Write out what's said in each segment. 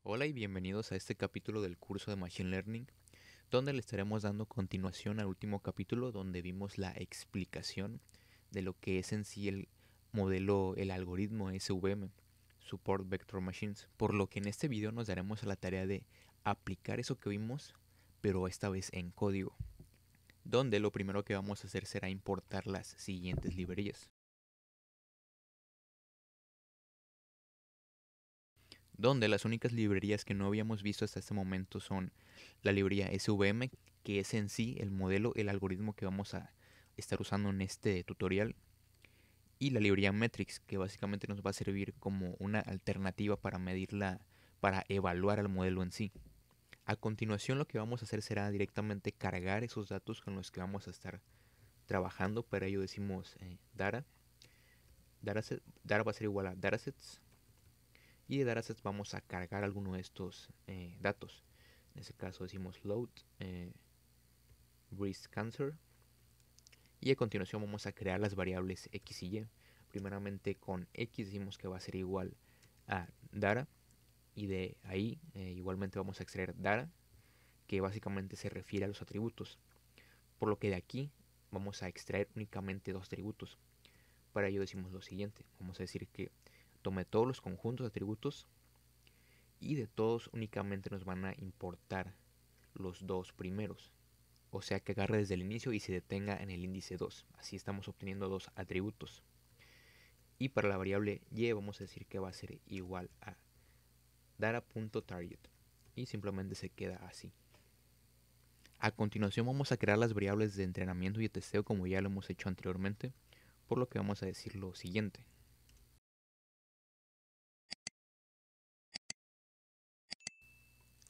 Hola y bienvenidos a este capítulo del curso de Machine Learning, donde le estaremos dando continuación al último capítulo donde vimos la explicación de lo que es en sí el modelo, el algoritmo SVM, Support Vector Machines, por lo que en este video nos daremos a la tarea de aplicar eso que vimos, pero esta vez en código, donde lo primero que vamos a hacer será importar las siguientes librerías. Donde las únicas librerías que no habíamos visto hasta este momento son la librería SVM, que es en sí el modelo, el algoritmo que vamos a estar usando en este tutorial, y la librería Metrics, que básicamente nos va a servir como una alternativa para medirla, para evaluar al modelo en sí. A continuación lo que vamos a hacer será directamente cargar esos datos con los que vamos a estar trabajando. Para ello decimos data va a ser igual a datasets, y de datasets vamos a cargar alguno de estos datos. En este caso decimos load breast cancer, y a continuación vamos a crear las variables x y y. Primeramente con x decimos que va a ser igual a data, y de ahí igualmente vamos a extraer data, que básicamente se refiere a los atributos, por lo que de aquí vamos a extraer únicamente dos atributos. Para ello decimos lo siguiente: vamos a decir que tome todos los conjuntos de atributos, y de todos únicamente nos van a importar los dos primeros, o sea que agarre desde el inicio y se detenga en el índice 2. Así estamos obteniendo dos atributos. Y para la variable y vamos a decir que va a ser igual a data.target, y simplemente se queda así. A continuación vamos a crear las variables de entrenamiento y de testeo como ya lo hemos hecho anteriormente, por lo que vamos a decir lo siguiente: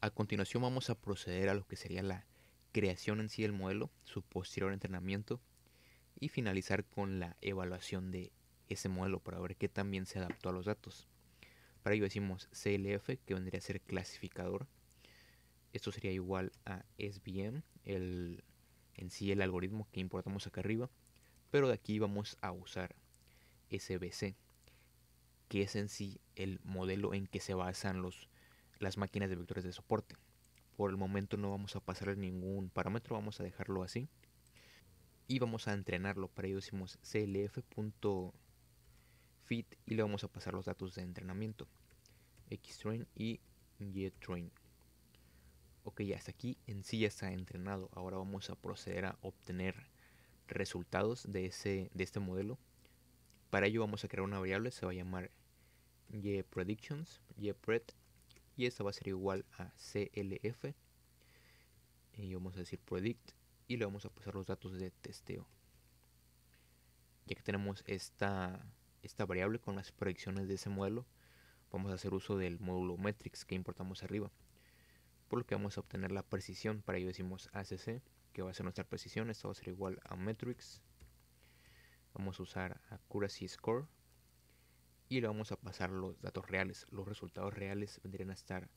a continuación vamos a proceder a lo que sería la creación en sí del modelo, su posterior entrenamiento, y finalizar con la evaluación de ese modelo para ver qué tan bien se adaptó a los datos. Para ello decimos CLF, que vendría a ser clasificador. Esto sería igual a SVM, en sí el algoritmo que importamos acá arriba, pero de aquí vamos a usar SVC, que es en sí el modelo en que se basan las máquinas de vectores de soporte. Por el momento no vamos a pasarle ningún parámetro, vamos a dejarlo así. Y vamos a entrenarlo. Para ello decimos clf.fit y le vamos a pasar los datos de entrenamiento, xtrain y ytrain. Ok, hasta aquí en sí ya está entrenado. Ahora vamos a proceder a obtener resultados de este modelo. Para ello vamos a crear una variable, se va a llamar yPredictions, ypred, y esta va a ser igual a clf, y vamos a decir predict, y le vamos a pasar los datos de testeo. Ya que tenemos esta variable con las predicciones de ese modelo, vamos a hacer uso del módulo metrics que importamos arriba, por lo que vamos a obtener la precisión. Para ello decimos ACC, que va a ser nuestra precisión. Esto va a ser igual a metrics. Vamos a usar accuracy score y le vamos a pasar los datos reales. Los resultados reales vendrían a estar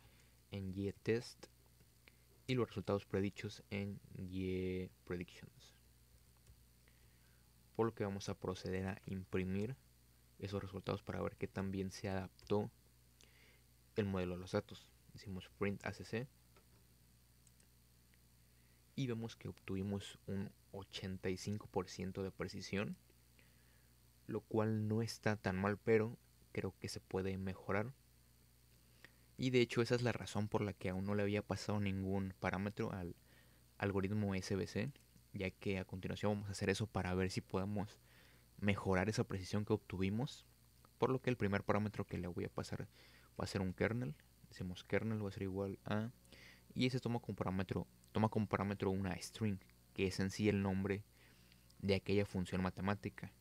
en yTest y los resultados predichos en yPredictions, por lo que vamos a proceder a imprimir esos resultados para ver qué tan bien se adaptó el modelo a los datos. Decimos print ACC y vemos que obtuvimos un 85% de precisión, lo cual no está tan mal, pero creo que se puede mejorar. Y de hecho esa es la razón por la que aún no le había pasado ningún parámetro al algoritmo SVC, ya que a continuación vamos a hacer eso para ver si podemos mejorar esa precisión que obtuvimos. Por lo que el primer parámetro que le voy a pasar va a ser un kernel. Decimos kernel va a ser igual a, y ese toma como parámetro una string, que es en sí el nombre de aquella función matemática,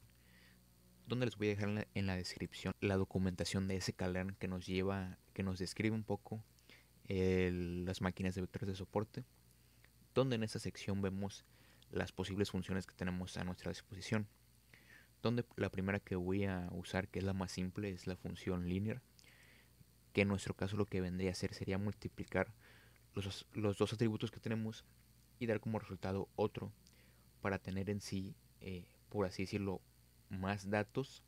donde les voy a dejar en la descripción la documentación de ese sklearn que nos describe un poco las máquinas de vectores de soporte, donde en esta sección vemos las posibles funciones que tenemos a nuestra disposición, donde la primera que voy a usar, que es la más simple, es la función linear, que en nuestro caso lo que vendría a hacer sería multiplicar los dos atributos que tenemos y dar como resultado otro, para tener en sí, por así decirlo, más datos,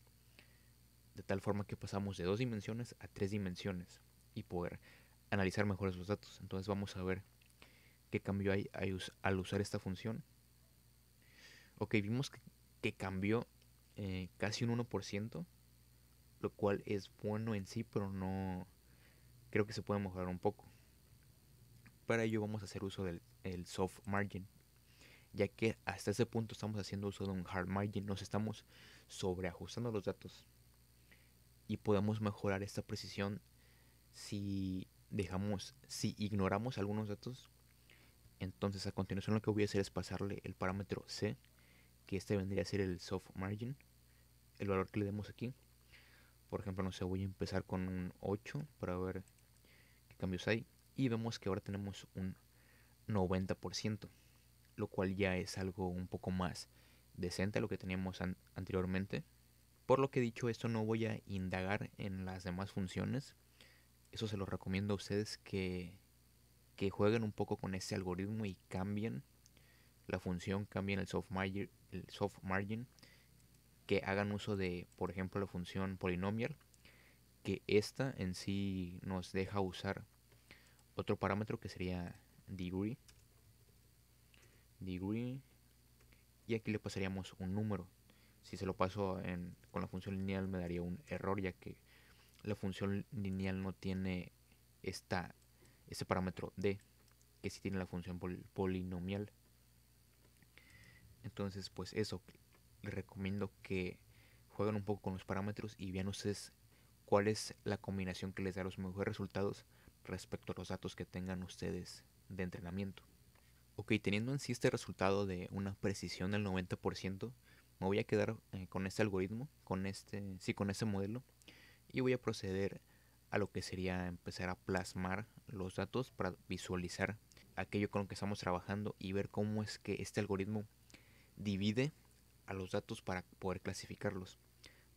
de tal forma que pasamos de 2 dimensiones a 3 dimensiones y poder analizar mejor esos datos. Entonces vamos a ver qué cambio hay al usar esta función. Ok, vimos que cambió casi un 1%, lo cual es bueno en sí, pero no creo que se puede mejorar un poco. Para ello vamos a hacer uso del soft margin, ya que hasta ese punto estamos haciendo uso de un hard margin, nos estamos sobreajustando los datos y podemos mejorar esta precisión si ignoramos algunos datos. Entonces a continuación lo que voy a hacer es pasarle el parámetro C, que este vendría a ser el soft margin, el valor que le demos aquí. Por ejemplo, no sé, voy a empezar con un 8 para ver qué cambios hay. Y vemos que ahora tenemos un 90%, lo cual ya es algo un poco más decente a lo que teníamos anteriormente. Por lo que dicho esto, no voy a indagar en las demás funciones. Eso se lo recomiendo a ustedes que jueguen un poco con este algoritmo y cambien la función, cambien el soft margin, que hagan uso de, por ejemplo, la función polinomial, que esta en sí nos deja usar otro parámetro que sería degree, y aquí le pasaríamos un número. Si se lo paso con la función lineal me daría un error, ya que la función lineal no tiene este parámetro d, que sí tiene la función polinomial. Entonces, pues eso, les recomiendo que jueguen un poco con los parámetros y vean ustedes cuál es la combinación que les da los mejores resultados respecto a los datos que tengan ustedes de entrenamiento. Ok, teniendo en sí este resultado de una precisión del 90%, me voy a quedar con este algoritmo, con este modelo, y voy a proceder a lo que sería empezar a plasmar los datos para visualizar aquello con lo que estamos trabajando y ver cómo es que este algoritmo divide a los datos para poder clasificarlos.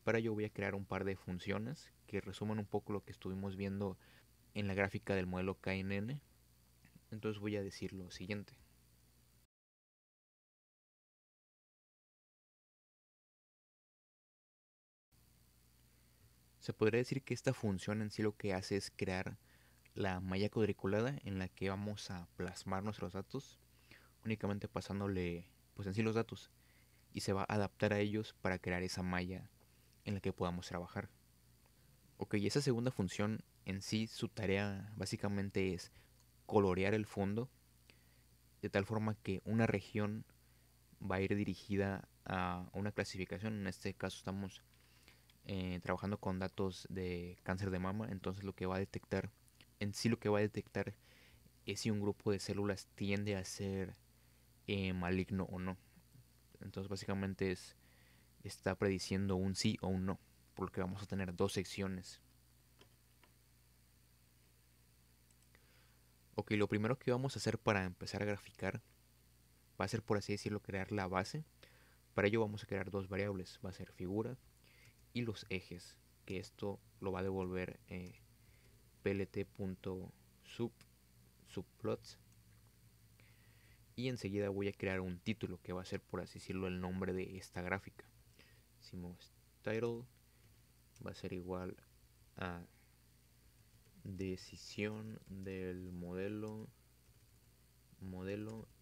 Para ello voy a crear un par de funciones que resumen un poco lo que estuvimos viendo en la gráfica del modelo KNN. Entonces voy a decir lo siguiente. Se podría decir que esta función en sí lo que hace es crear la malla cuadriculada en la que vamos a plasmar nuestros datos, únicamente pasándole pues en sí los datos, y se va a adaptar a ellos para crear esa malla en la que podamos trabajar. Ok, esa segunda función en sí, su tarea básicamente es colorear el fondo de tal forma que una región va a ir dirigida a una clasificación. En este caso estamos trabajando con datos de cáncer de mama, entonces lo que va a detectar, en sí lo que va a detectar es si un grupo de células tiende a ser maligno o no. Entonces básicamente está prediciendo un sí o un no, por lo que vamos a tener dos secciones. Ok, lo primero que vamos a hacer para empezar a graficar va a ser, por así decirlo, crear la base. Para ello vamos a crear dos variables, va a ser figura y los ejes, que esto lo va a devolver plt.subplots, y enseguida voy a crear un título que va a ser, por así decirlo, el nombre de esta gráfica. Decimos title va a ser igual a decisión del modelo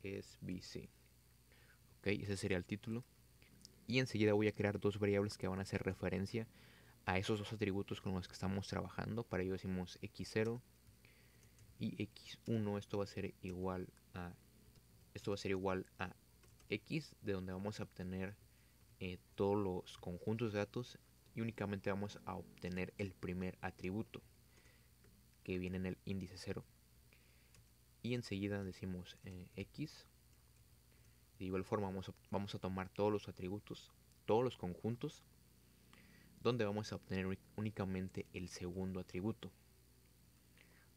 es BC. Ok, ese sería el título. Y enseguida voy a crear dos variables que van a hacer referencia a esos dos atributos con los que estamos trabajando. Para ello decimos x0 y x1. Esto va a ser igual a x, de donde vamos a obtener todos los conjuntos de datos, y únicamente vamos a obtener el primer atributo que viene en el índice 0. Y enseguida decimos x. De igual forma vamos a tomar todos los atributos, todos los conjuntos, donde vamos a obtener únicamente el segundo atributo,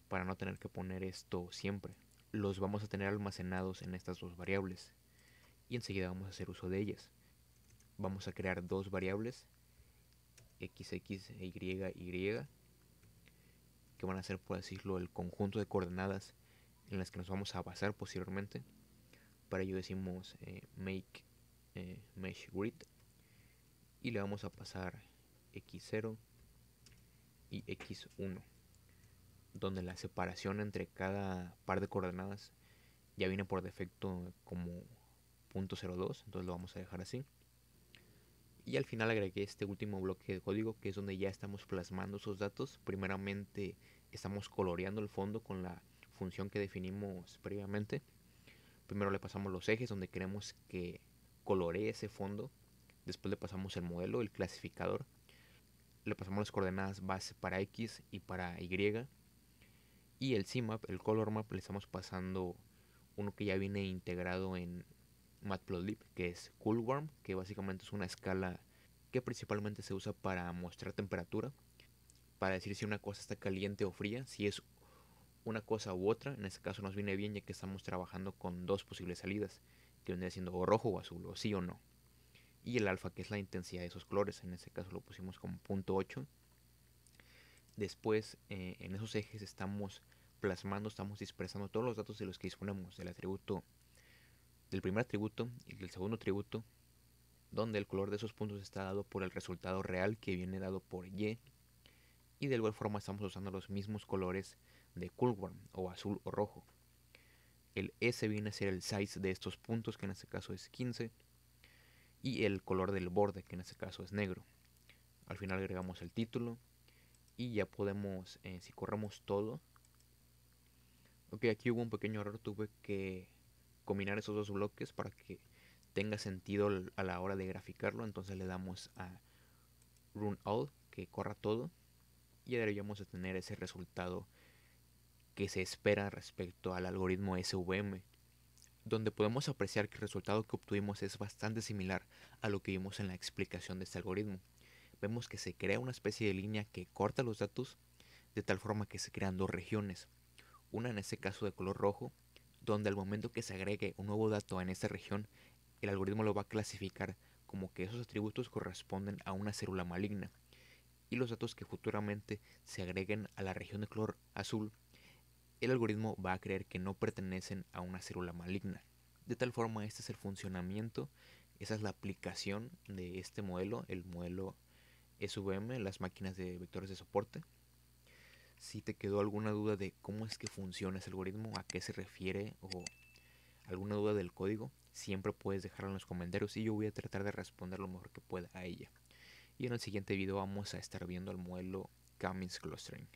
para no tener que poner esto siempre. Los vamos a tener almacenados en estas dos variables y enseguida vamos a hacer uso de ellas. Vamos a crear dos variables, xx e y, que van a ser, por decirlo, el conjunto de coordenadas en las que nos vamos a basar posteriormente. Para ello decimos make mesh grid y le vamos a pasar x0 y x1. donde la separación entre cada par de coordenadas ya viene por defecto como .02, entonces lo vamos a dejar así. Y al final agregué este último bloque de código, que es donde ya estamos plasmando esos datos. Primeramente estamos coloreando el fondo con la función que definimos previamente. Primero le pasamos los ejes donde queremos que coloree ese fondo. Después le pasamos el modelo, el clasificador. Le pasamos las coordenadas base para X y para Y. Y el CMap, el color map, le estamos pasando uno que ya viene integrado en Matplotlib, que es Coolworm, que básicamente es una escala que principalmente se usa para mostrar temperatura, para decir si una cosa está caliente o fría, si es una cosa u otra. En este caso nos viene bien ya que estamos trabajando con dos posibles salidas, que vendría siendo o rojo o azul, o sí o no. Y el alfa, que es la intensidad de esos colores, en este caso lo pusimos como .8. Después en esos ejes estamos plasmando, estamos dispersando todos los datos de los que disponemos del atributo, del primer atributo y del segundo atributo, donde el color de esos puntos está dado por el resultado real que viene dado por Y. Y de igual forma estamos usando los mismos colores de Coolworm, o azul o rojo. El S viene a ser el size de estos puntos, que en este caso es 15, y el color del borde, que en este caso es negro. Al final agregamos el título y ya podemos, si corremos todo. Ok, aquí hubo un pequeño error, tuve que combinar esos dos bloques para que tenga sentido a la hora de graficarlo. Entonces le damos a Run All, que corra todo, y ya deberíamos de tener ese resultado que se espera respecto al algoritmo SVM, donde podemos apreciar que el resultado que obtuvimos es bastante similar a lo que vimos en la explicación de este algoritmo. Vemos que se crea una especie de línea que corta los datos de tal forma que se crean dos regiones, una en este caso de color rojo, donde al momento que se agregue un nuevo dato en esta región, el algoritmo lo va a clasificar como que esos atributos corresponden a una célula maligna, y los datos que futuramente se agreguen a la región de color azul, el algoritmo va a creer que no pertenecen a una célula maligna. De tal forma, este es el funcionamiento, esa es la aplicación de este modelo, el modelo SVM, las máquinas de vectores de soporte. Si te quedó alguna duda de cómo es que funciona ese algoritmo, a qué se refiere o alguna duda del código, siempre puedes dejarla en los comentarios y yo voy a tratar de responder lo mejor que pueda a ella. Y en el siguiente video vamos a estar viendo el modelo K-means clustering.